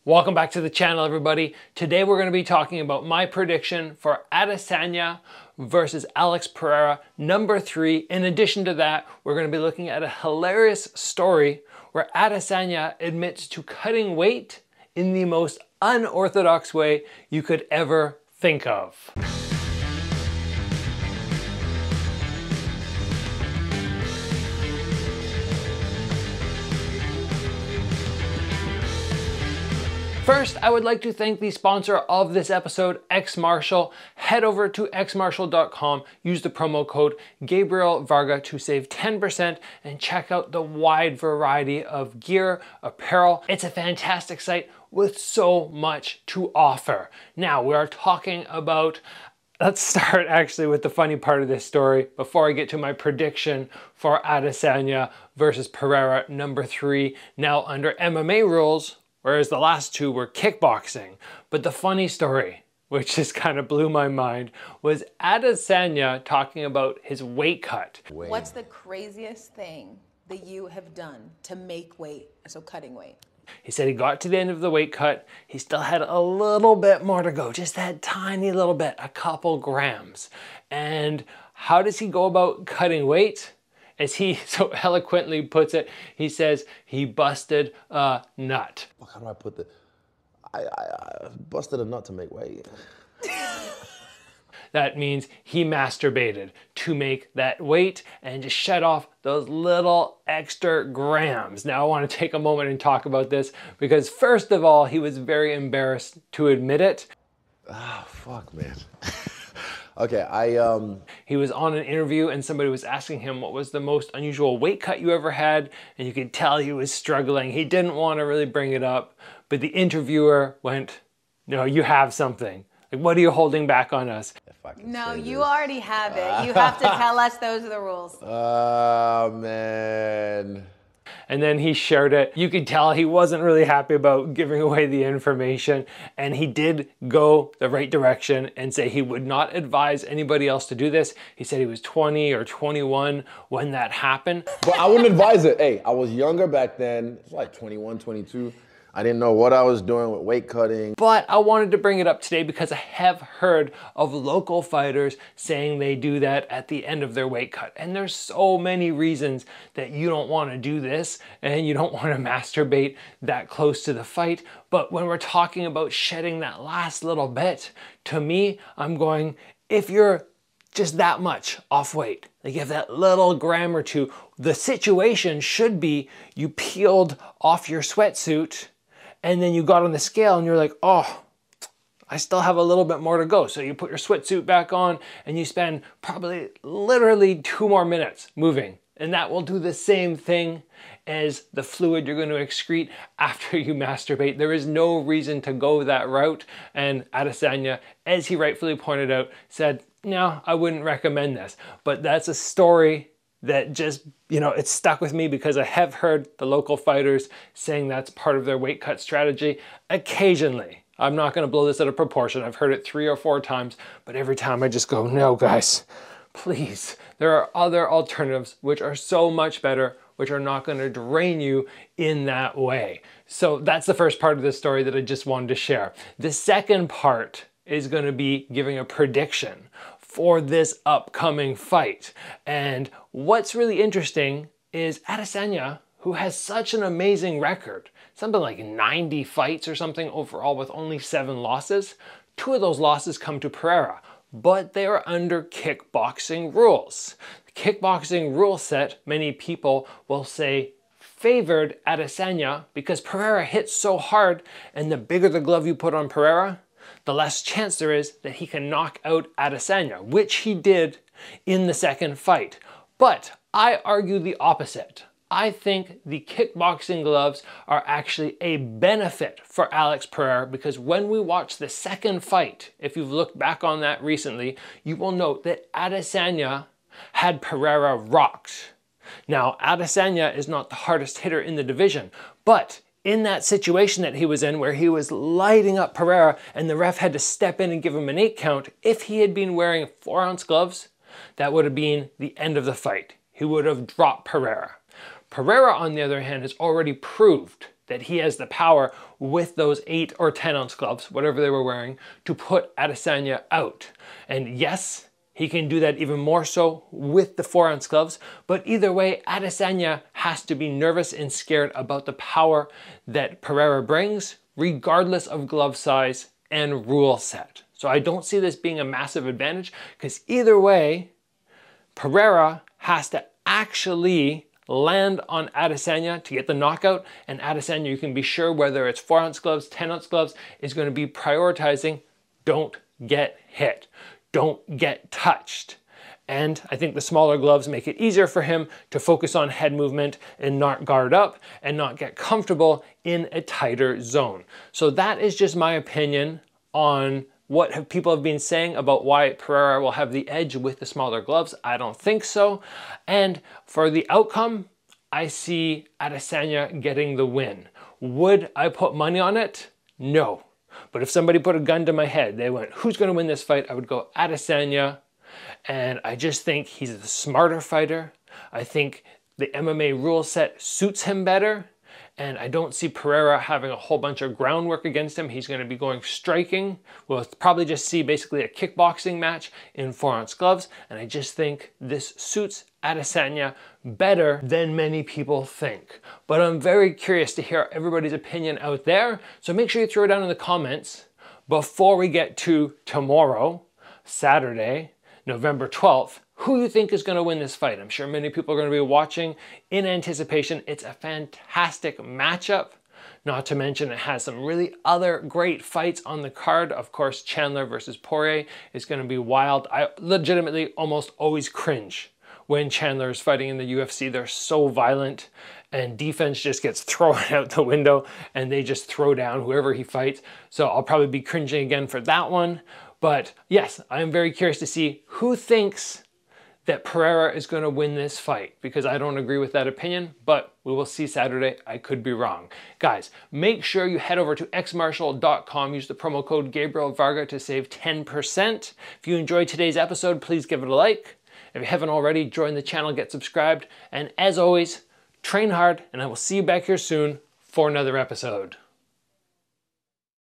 Welcome back to the channel, everybody. Today we're going to be talking about my prediction for Adesanya versus Alex Pereira, number 3. In addition to that, we're going to be looking at a hilarious story where Adesanya admits to cutting weight in the most unorthodox way you could ever think of. First, I would like to thank the sponsor of this episode, X Martial. Head over to xmartial.com, use the promo code Gabriel Varga to save 10% and check out the wide variety of gear, apparel. It's a fantastic site with so much to offer. Now, we are talking about, let's start actually with the funny part of this story before I get to my prediction for Adesanya versus Pereira, number 3. Now, under MMA rules, whereas the last two were kickboxing. But the funny story, which just kind of blew my mind, was Adesanya talking about his weight cut. What's the craziest thing that you have done to make weight, so cutting weight? He said he got to the end of the weight cut. He still had a little bit more to go, just that tiny little bit, a couple grams. And how does he go about cutting weight? As he so eloquently puts it, he says he busted a nut. How do I put the... I busted a nut to make weight. That means he masturbated to make that weight and just shed off those little extra grams. Now I want to take a moment and talk about this because first of all, he was very embarrassed to admit it. Ah, fuck, man. Okay, He was on an interview and somebody was asking him what was the most unusual weight cut you ever had, and you could tell he was struggling. He didn't want to really bring it up, but the interviewer went, "No, you have something. Like, what are you holding back on us?" No, you already have it. You have to tell us those are the rules. Oh, man. And then he shared it. You could tell he wasn't really happy about giving away the information, and he did go the right direction and say he would not advise anybody else to do this. He said he was 20 or 21 when that happened. But I wouldn't advise it. Hey, I was younger back then. It was like 21, 22. I didn't know what I was doing with weight cutting. But I wanted to bring it up today because I have heard of local fighters saying they do that at the end of their weight cut. And there's so many reasons that you don't want to do this and you don't want to masturbate that close to the fight. But when we're talking about shedding that last little bit, to me, I'm going, if you're just that much off weight, like you have that little gram or two, the situation should be you peeled off your sweatsuit and then you got on the scale and you're like, oh, I still have a little bit more to go. So you put your sweatsuit back on and you spend probably literally 2 more minutes moving. And that will do the same thing as the fluid you're going to excrete after you masturbate. There is no reason to go that route. And Adesanya, as he rightfully pointed out, said, no, I wouldn't recommend this. But that's a story that just, it stuck with me because I have heard the local fighters saying that's part of their weight cut strategy occasionally. I'm not going to blow this out of proportion. I've heard it 3 or 4 times, but every time I just go, no, guys, please. There are other alternatives which are so much better, which are not going to drain you in that way. So that's the first part of the story that I just wanted to share. The second part is going to be giving a prediction for this upcoming fight. And what's really interesting is Adesanya, who has such an amazing record, something like 90 fights or something overall with only 7 losses. 2 of those losses come to Pereira, but they are under kickboxing rules. The kickboxing rule set, many people will say, favored Adesanya because Pereira hits so hard, and the bigger the glove you put on Pereira, the less chance there is that he can knock out Adesanya, which he did in the second fight. But I argue the opposite. I think the kickboxing gloves are actually a benefit for Alex Pereira because when we watch the second fight, if you've looked back on that recently, you will note that Adesanya had Pereira rocked. Now, Adesanya is not the hardest hitter in the division, but in that situation that he was in where he was lighting up Pereira and the ref had to step in and give him an 8 count, if he had been wearing 4-ounce gloves, that would have been the end of the fight. He would have dropped Pereira. Pereira, on the other hand, has already proved that he has the power with those 8 or 10 ounce gloves, whatever they were wearing, to put Adesanya out. And yes, he can do that even more so with the 4 ounce gloves, but either way, Adesanya has to be nervous and scared about the power that Pereira brings, regardless of glove size and rule set. So I don't see this being a massive advantage, because either way, Pereira has to actually land on Adesanya to get the knockout, and Adesanya, you can be sure, whether it's 4 ounce gloves, 10 ounce gloves, is going to be prioritizing don't get hit, don't get touched. And I think the smaller gloves make it easier for him to focus on head movement and not guard up and not get comfortable in a tighter zone. So that is just my opinion on what people have been saying about why Pereira will have the edge with the smaller gloves. I don't think so. And for the outcome, I see Adesanya getting the win. Would I put money on it? No. But if somebody put a gun to my head, they went, who's going to win this fight? I would go Adesanya. And I just think he's the smarter fighter. I think the MMA rule set suits him better. And I don't see Pereira having a whole bunch of groundwork against him. He's going to be going striking. We'll probably just see basically a kickboxing match in 4 ounce gloves. And I just think this suits Adesanya better than many people think. But I'm very curious to hear everybody's opinion out there. So make sure you throw it down in the comments before we get to tomorrow, Saturday, November 12th, who you think is going to win this fight. I'm sure many people are going to be watching in anticipation. It's a fantastic matchup. Not to mention it has some really other great fights on the card. Of course, Chandler versus Poirier is going to be wild. I legitimately almost always cringe when Chandler is fighting in the UFC. They're so violent and defense just gets thrown out the window and they just throw down whoever he fights. So I'll probably be cringing again for that one. But yes, I'm very curious to see who thinks that Pereira is going to win this fight, because I don't agree with that opinion, but we will see Saturday. I could be wrong. Guys, make sure you head over to xmartial.com, use the promo code Gabriel Varga to save 10%. If you enjoyed today's episode, please give it a like. If you haven't already, join the channel, get subscribed, and as always, train hard, and I will see you back here soon for another episode.